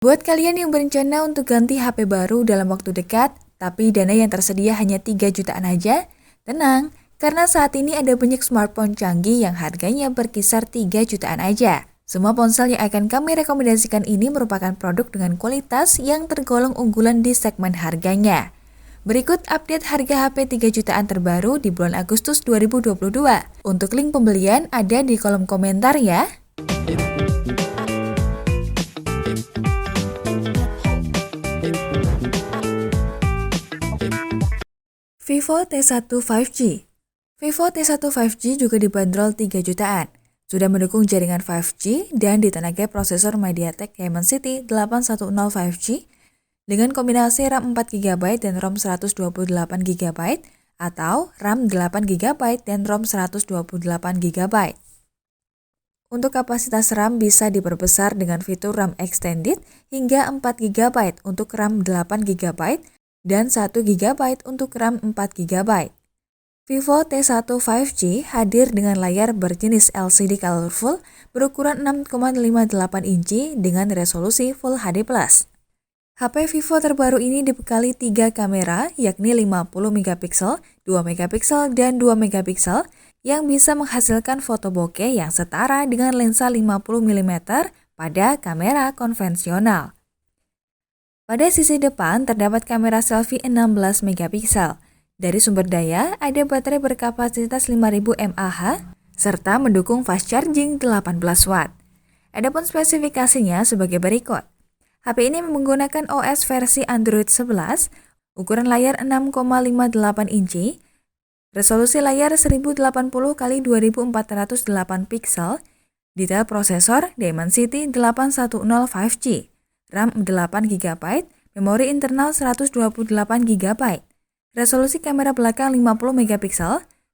Buat kalian yang berencana untuk ganti HP baru dalam waktu dekat, tapi dana yang tersedia hanya 3 jutaan aja, tenang, karena saat ini ada banyak smartphone canggih yang harganya berkisar 3 jutaan aja. Semua ponsel yang akan kami rekomendasikan ini merupakan produk dengan kualitas yang tergolong unggulan di segmen harganya. Berikut update harga HP 3 jutaan terbaru di bulan Agustus 2022. Untuk link pembelian ada di kolom komentar ya. Vivo T1 5G. Vivo T1 5G juga dibanderol 3 jutaan. Sudah mendukung jaringan 5G dan ditenagai prosesor MediaTek Dimensity 810 5G dengan kombinasi RAM 4GB dan ROM 128GB atau RAM 8GB dan ROM 128GB. Untuk kapasitas RAM bisa diperbesar dengan fitur RAM Extended hingga 4GB untuk RAM 8GB dan 1GB untuk RAM 4GB. Vivo T1 5G hadir dengan layar berjenis LCD colorful berukuran 6,58 inci dengan resolusi Full HD+. HP Vivo terbaru ini dibekali 3 kamera yakni 50MP, 2MP, dan 2MP yang bisa menghasilkan foto bokeh yang setara dengan lensa 50mm pada kamera konvensional. Pada sisi depan terdapat kamera selfie 16MP. Dari sumber daya ada baterai berkapasitas 5000 mAh serta mendukung fast charging 18 watt. Adapun spesifikasinya sebagai berikut. HP ini menggunakan OS versi Android 11, ukuran layar 6,58 inci, resolusi layar 1080x2408 pixel, detail prosesor Dimensity 810 5G. RAM 8GB, memori internal 128GB, resolusi kamera belakang 50MP,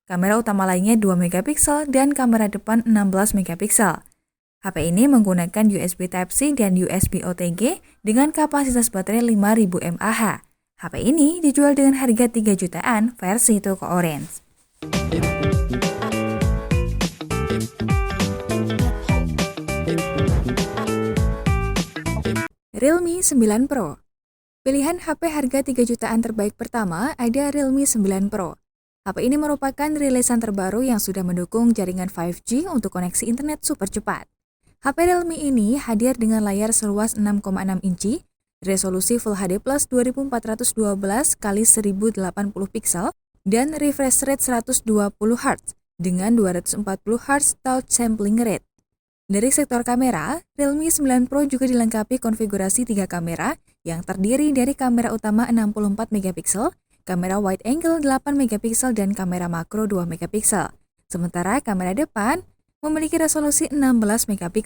kamera utama lainnya 2MP, dan kamera depan 16MP. HP ini menggunakan USB Type-C dan USB OTG dengan kapasitas baterai 5000 mAh. HP ini dijual dengan harga 3 jutaan versi toko Orange. Realme 9 Pro. Pilihan HP harga 3 jutaan terbaik pertama ada Realme 9 Pro. HP ini merupakan rilisan terbaru yang sudah mendukung jaringan 5G untuk koneksi internet super cepat. HP Realme ini hadir dengan layar seluas 6,6 inci, resolusi Full HD Plus 2412x1080 pixel, dan refresh rate 120Hz dengan 240Hz touch sampling rate. Dari sektor kamera, Realme 9 Pro juga dilengkapi konfigurasi 3 kamera yang terdiri dari kamera utama 64MP, kamera wide angle 8MP, dan kamera makro 2MP. Sementara kamera depan memiliki resolusi 16MP.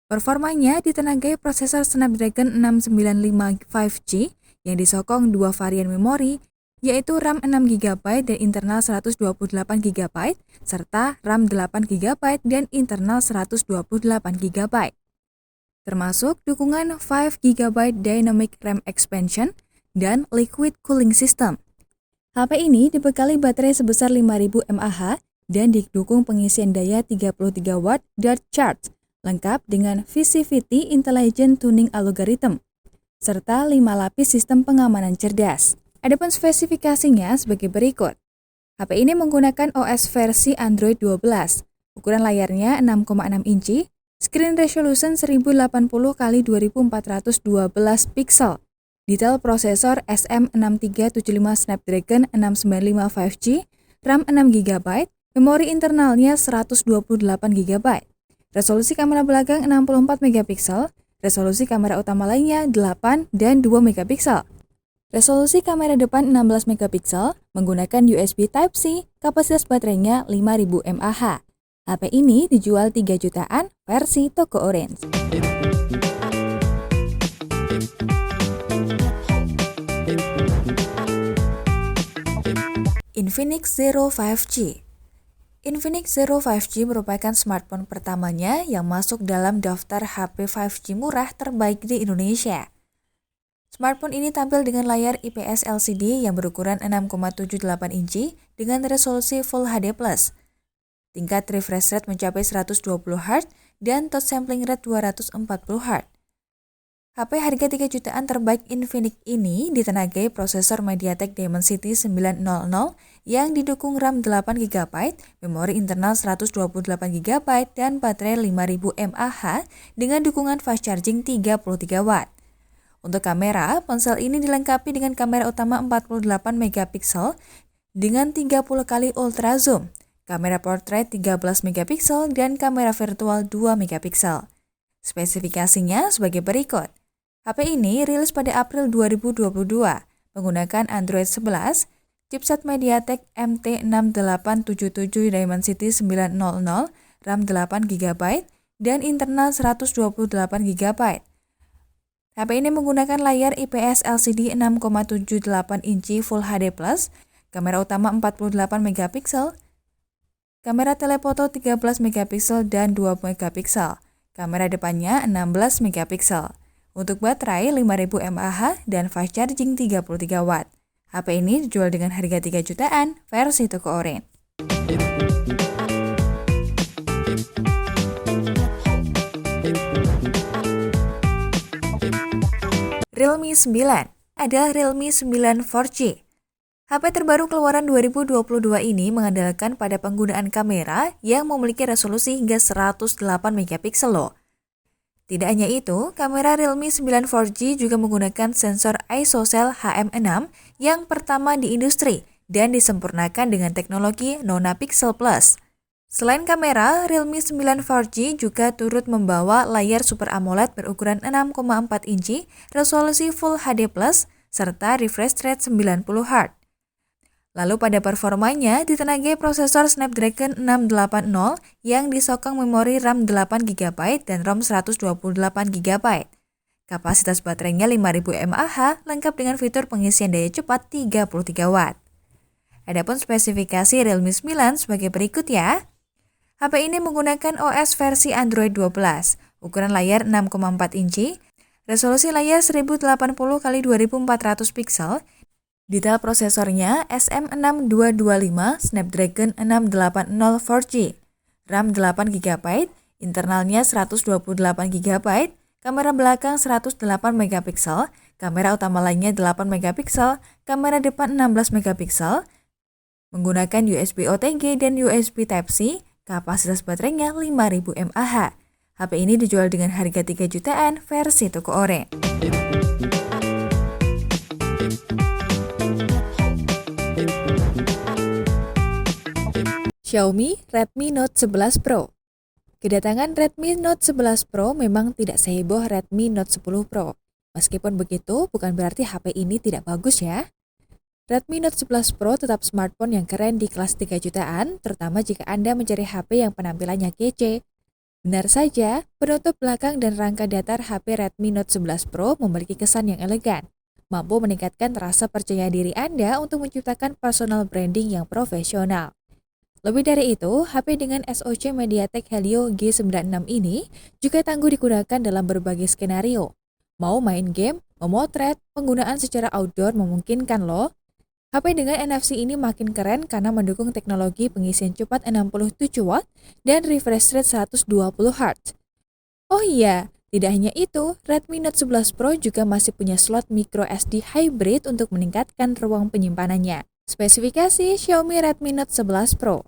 Performanya ditenagai prosesor Snapdragon 695 5G yang disokong 2 varian memori, yaitu RAM 6GB dan internal 128GB, serta RAM 8GB dan internal 128GB. Termasuk dukungan 5GB Dynamic RAM Expansion dan Liquid Cooling System. HP ini dibekali baterai sebesar 5000 mAh dan didukung pengisian daya 33 watt Dart Charge, lengkap dengan VCVT Intelligent Tuning Algorithm, serta 5 lapis sistem pengamanan cerdas. Adapun spesifikasinya sebagai berikut. HP ini menggunakan OS versi Android 12, ukuran layarnya 6,6 inci, screen resolution 1080x2412 pixel, detail prosesor SM6375 Snapdragon 695 5G, RAM 6GB, memori internalnya 128GB, resolusi kamera belakang 64MP, resolusi kamera utama lainnya 8 dan 2MP. Resolusi kamera depan 16MP menggunakan USB Type-C, kapasitas baterainya 5000 mAh. HP ini dijual 3 jutaan versi toko Orange. Infinix Zero 5G. Infinix Zero 5G merupakan smartphone pertamanya yang masuk dalam daftar HP 5G murah terbaik di Indonesia. Smartphone ini tampil dengan layar IPS LCD yang berukuran 6,78 inci dengan resolusi Full HD+. Tingkat refresh rate mencapai 120Hz dan touch sampling rate 240Hz. HP harga 3 jutaan terbaik Infinix ini ditenagai prosesor MediaTek Dimensity 900 yang didukung RAM 8GB, memori internal 128GB, dan baterai 5000 mAh dengan dukungan fast charging 33W. Untuk kamera, ponsel ini dilengkapi dengan kamera utama 48MP dengan 30 kali ultra zoom, kamera portrait 13MP, dan kamera virtual 2MP. Spesifikasinya sebagai berikut. HP ini rilis pada April 2022, menggunakan Android 11, chipset MediaTek MT6877 Dimensity 900, RAM 8GB, dan internal 128GB. HP ini menggunakan layar IPS LCD 6,78 inci Full HD+, kamera utama 48MP, kamera telefoto 13MP dan 2MP, kamera depannya 16MP. Untuk baterai 5000 mAh dan fast charging 33W. HP ini dijual dengan harga 3 jutaan versi toko oren. Realme 9 adalah Realme 9 4G. HP terbaru keluaran 2022 ini mengandalkan pada penggunaan kamera yang memiliki resolusi hingga 108MP loh. Tidak hanya itu, kamera Realme 9 4G juga menggunakan sensor ISOCELL HM6 yang pertama di industri dan disempurnakan dengan teknologi Nonapixel Plus. Selain kamera, Realme 9 4G juga turut membawa layar Super AMOLED berukuran 6,4 inci, resolusi Full HD+, serta refresh rate 90Hz. Lalu pada performanya ditenagai prosesor Snapdragon 680 yang disokong memori RAM 8GB dan ROM 128GB. Kapasitas baterainya 5000 mAh lengkap dengan fitur pengisian daya cepat 33W. Adapun spesifikasi Realme 9 sebagai berikut ya. HP ini menggunakan OS versi Android 12, ukuran layar 6,4 inci, resolusi layar 1080x2400 pixel. Detail prosesornya SM6225 Snapdragon 680 4G, RAM 8GB, internalnya 128GB, kamera belakang 108MP, kamera utama lainnya 8MP, kamera depan 16MP, menggunakan USB OTG dan USB Type-C, kapasitas baterainya 5000 mAh. HP ini dijual dengan harga 3 jutaan versi toko oren. Xiaomi Redmi Note 11 Pro. Kedatangan Redmi Note 11 Pro memang tidak seheboh Redmi Note 10 Pro. Meskipun begitu, bukan berarti HP ini tidak bagus ya. Redmi Note 11 Pro tetap smartphone yang keren di kelas 3 jutaan, terutama jika Anda mencari HP yang penampilannya kece. Benar saja, penutup belakang dan rangka datar HP Redmi Note 11 Pro memiliki kesan yang elegan, mampu meningkatkan rasa percaya diri Anda untuk menciptakan personal branding yang profesional. Lebih dari itu, HP dengan SoC MediaTek Helio G96 ini juga tangguh digunakan dalam berbagai skenario. Mau main game, memotret, penggunaan secara outdoor memungkinkan loh. HP dengan NFC ini makin keren karena mendukung teknologi pengisian cepat 67W dan refresh rate 120Hz. Oh iya, tidak hanya itu, Redmi Note 11 Pro juga masih punya slot microSD hybrid untuk meningkatkan ruang penyimpanannya. Spesifikasi Xiaomi Redmi Note 11 Pro.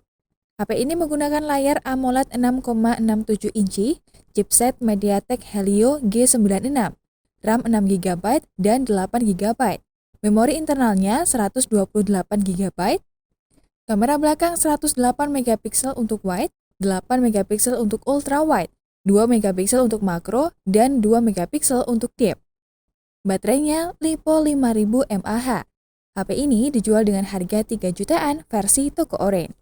HP ini menggunakan layar AMOLED 6,67 inci, chipset MediaTek Helio G96, RAM 6GB dan 8GB. Memori internalnya 128GB, kamera belakang 108MP untuk wide, 8MP untuk ultra wide, 2MP untuk makro, dan 2MP untuk deep. Baterainya LiPo 5000 mAh. HP ini dijual dengan harga 3 jutaan versi toko oren.